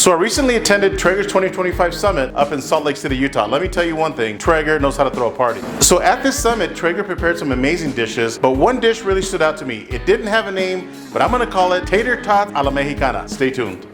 So I recently attended Traeger's 2025 Summit up in Salt Lake City, Utah. Let me tell you one thing, Traeger knows how to throw a party. So at this summit, Traeger prepared some amazing dishes, but one dish really stood out to me. It didn't have a name, but I'm gonna call it Tater Tots a la Mexicana. Stay tuned.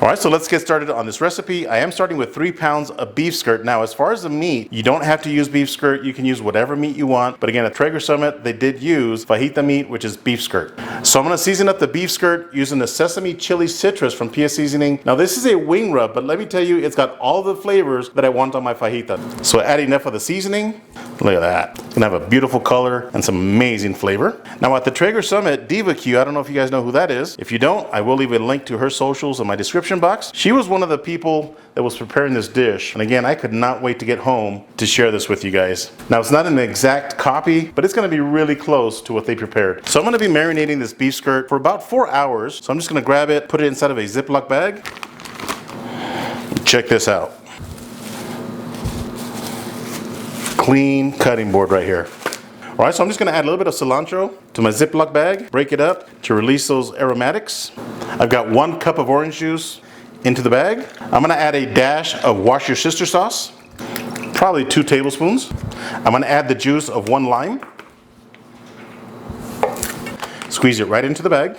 All right, so let's get started on this recipe. I am starting with 3 pounds of beef skirt. Now, as far as the meat, you don't have to use beef skirt. You can use whatever meat you want. But again, at Traeger Summit, they did use fajita meat, which is beef skirt. So I'm gonna season up the beef skirt using the sesame chili citrus from PS Seasoning. Now, this is a wing rub, but let me tell you, it's got all the flavors that I want on my fajita. So add enough of the seasoning. Look at that. It's gonna have a beautiful color and some amazing flavor. Now, at the Traeger Summit, BBQ, I don't know if you guys know who that is. If you don't, I will leave a link to her socials in my description box. She was one of the people that was preparing this dish, and again, I could not wait to get home to share this with you guys. Now, it's not an exact copy, but it's gonna be really close to what they prepared. So I'm gonna be marinating this beef skirt for about 4 hours. So I'm just gonna grab it, put it inside of a Ziploc bag. Check this out. Clean cutting board right here. All right, so I'm just gonna add a little bit of cilantro to my Ziploc bag, break it up to release those aromatics. I've got 1 cup of orange juice into the bag. I'm gonna add a dash of Wash Your Sister sauce, probably 2 tablespoons. I'm gonna add the juice of 1 lime. Squeeze it right into the bag.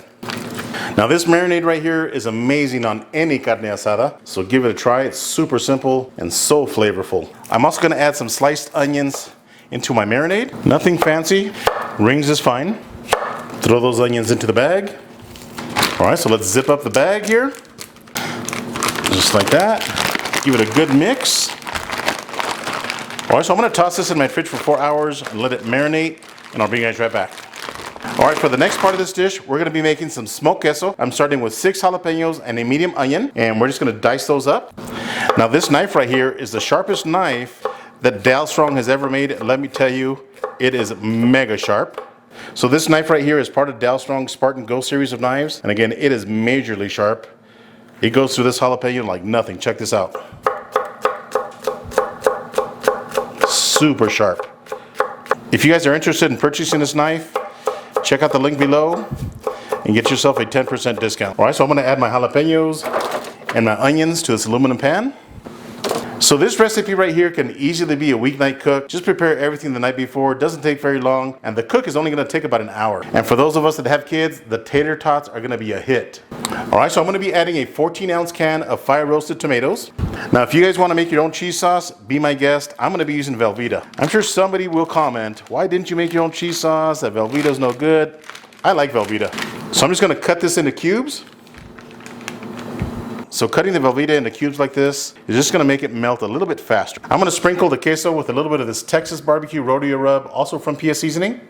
Now this marinade right here is amazing on any carne asada, so give it a try. It's super simple and so flavorful. I'm also gonna add some sliced onions into my marinade. Nothing fancy, rings is fine. Throw those onions into the bag. All right, so let's zip up the bag here. Just like that. Give it a good mix. All right, so I'm gonna toss this in my fridge for 4 hours and let it marinate, and I'll bring you guys right back. All right, for the next part of this dish, we're gonna be making some smoked queso. I'm starting with 6 jalapenos and a medium onion, and we're just gonna dice those up. Now this knife right here is the sharpest knife that Dal Strong has ever made. Let me tell you, it is mega sharp. So this knife right here is part of Dal Strong's Spartan Go series of knives, and again, it is majorly sharp. It goes through this jalapeno like nothing. Check this out. Super sharp. If you guys are interested in purchasing this knife, check out the link below and get yourself a 10% discount. All right, so I'm gonna add my jalapenos and my onions to this aluminum pan. So this recipe right here can easily be a weeknight cook. Just prepare everything the night before. It doesn't take very long, and the cook is only gonna take about an hour. And for those of us that have kids, the tater tots are gonna be a hit. All right, so I'm gonna be adding a 14-ounce can of fire roasted tomatoes. Now, if you guys wanna make your own cheese sauce, be my guest. I'm gonna be using Velveeta. I'm sure somebody will comment, why didn't you make your own cheese sauce? That Velveeta's no good. I like Velveeta. So I'm just gonna cut this into cubes. So cutting the Velveeta into cubes like this is just gonna make it melt a little bit faster. I'm gonna sprinkle the queso with a little bit of this Texas barbecue rodeo rub, also from PS Seasoning.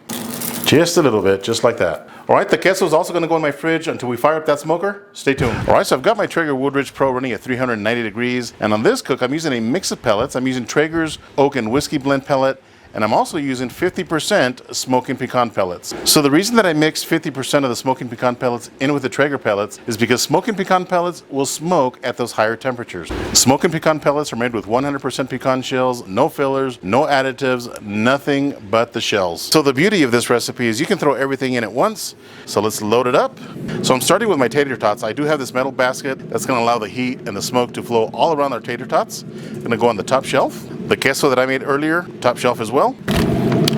Just a little bit, just like that. All right, the queso is also gonna go in my fridge until we fire up that smoker. Stay tuned. All right, so I've got my Traeger Woodridge Pro running at 390 degrees. And on this cook, I'm using a mix of pellets. I'm using Traeger's Oak and Whiskey Blend pellet. And I'm also using 50% smoking pecan pellets. So the reason that I mix 50% of the smoking pecan pellets in with the Traeger pellets is because smoking pecan pellets will smoke at those higher temperatures. Smoking pecan pellets are made with 100% pecan shells, no fillers, no additives, nothing but the shells. So the beauty of this recipe is you can throw everything in at once. So let's load it up. So I'm starting with my tater tots. I do have this metal basket that's gonna allow the heat and the smoke to flow all around our tater tots. Gonna go on the top shelf. The queso that I made earlier, top shelf as well.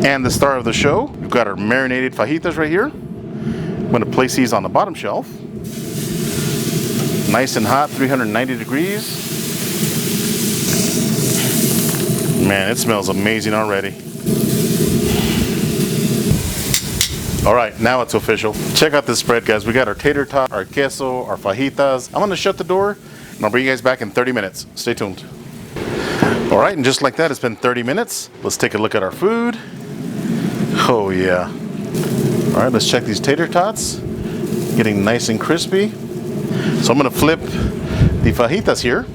And the star of the show, we've got our marinated fajitas right here. I'm gonna place these on the bottom shelf. Nice and hot, 390 degrees. Man, it smells amazing already. All right, now it's official. Check out this spread, guys. We got our tater tot, our queso, our fajitas. I'm gonna shut the door and I'll bring you guys back in 30 minutes. Stay tuned. All right, and just like that, it's been 30 minutes. Let's take a look at our food. Oh yeah. All right, let's check these tater tots. Getting nice and crispy. So I'm gonna flip the fajitas here.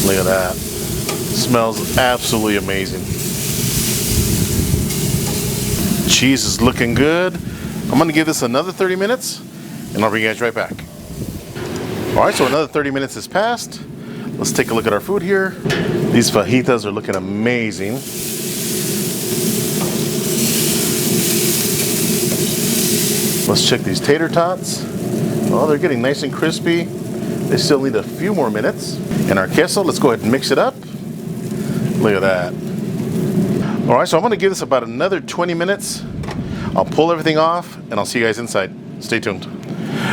Look at that. Smells absolutely amazing. Cheese is looking good. I'm gonna give this another 30 minutes and I'll bring you guys right back. All right, so another 30 minutes has passed. Let's take a look at our food here. These fajitas are looking amazing. Let's check these tater tots. Oh, they're getting nice and crispy. They still need a few more minutes. And our queso, let's go ahead and mix it up. Look at that. All right, so I'm gonna give this about another 20 minutes. I'll pull everything off and I'll see you guys inside. Stay tuned.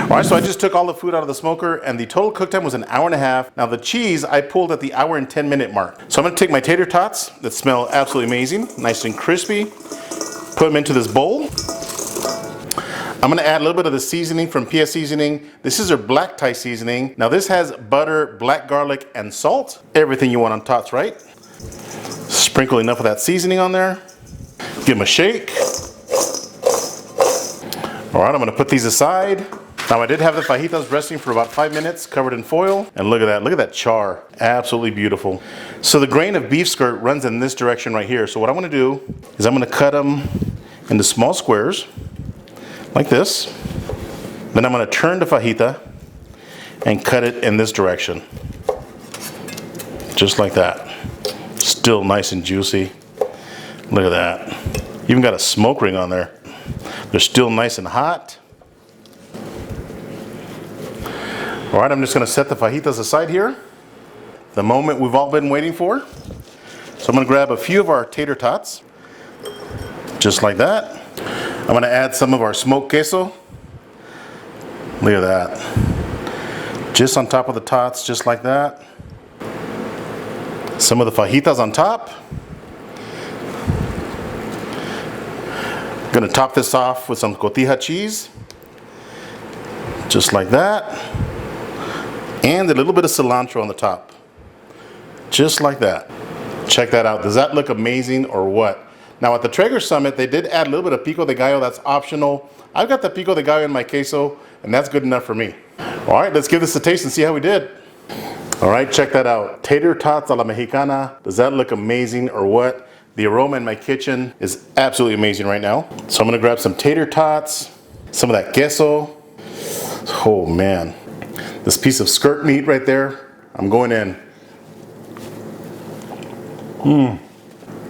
All right, so I just took all the food out of the smoker and the total cook time was an hour and a half. Now the cheese I pulled at the hour and 10 minute mark. So I'm gonna take my tater tots that smell absolutely amazing, nice and crispy, put them into this bowl. I'm gonna add a little bit of the seasoning from PS Seasoning. This is their black Thai seasoning. Now this has butter, black garlic, and salt. Everything you want on tots, right? Sprinkle enough of that seasoning on there. Give them a shake. All right, I'm gonna put these aside. Now I did have the fajitas resting for about 5 minutes, covered in foil. And look at that char. Absolutely beautiful. So the grain of beef skirt runs in this direction right here. So what I'm gonna do is I'm gonna cut them into small squares, like this. Then I'm gonna turn the fajita and cut it in this direction. Just like that. Still nice and juicy. Look at that. Even got a smoke ring on there. They're still nice and hot. All right, I'm just gonna set the fajitas aside here. The moment we've all been waiting for. So I'm gonna grab a few of our tater tots. Just like that. I'm gonna add some of our smoked queso. Look at that. Just on top of the tots, just like that. Some of the fajitas on top. Gonna top this off with some cotija cheese. Just like that. And a little bit of cilantro on the top. Just like that. Check that out. Does that look amazing or what? Now at the Traeger Summit, they did add a little bit of pico de gallo. That's optional. I've got the pico de gallo in my queso, and that's good enough for me. All right, let's give this a taste and see how we did. All right, check that out. Tater tots a la Mexicana. Does that look amazing or what? The aroma in my kitchen is absolutely amazing right now. So I'm gonna grab some tater tots, some of that queso. Oh man, this piece of skirt meat right there, I'm going in.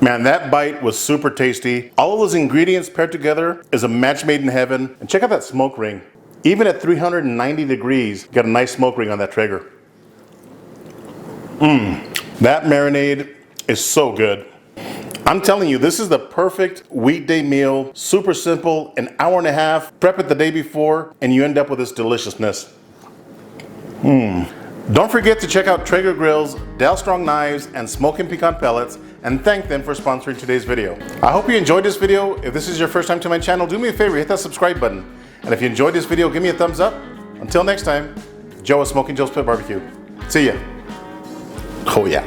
Man, that bite was super tasty. All of those ingredients paired together is a match made in heaven. And check out that smoke ring. Even at 390 degrees, got a nice smoke ring on that Traeger. That marinade is so good. I'm telling you, this is the perfect weekday meal. Super simple, an hour and a half. Prep it the day before, and you end up with this deliciousness. Don't forget to check out Traeger grills, Dell Strong knives, and Smokin Pecan pellets, and thank them for sponsoring today's video. I hope you enjoyed this video. If this is your first time to my channel, do me a favor, hit that subscribe button. And if you enjoyed this video, give me a thumbs up. Until next time, Joe with Smokin Joe's Pit BBQ. See ya. Oh yeah.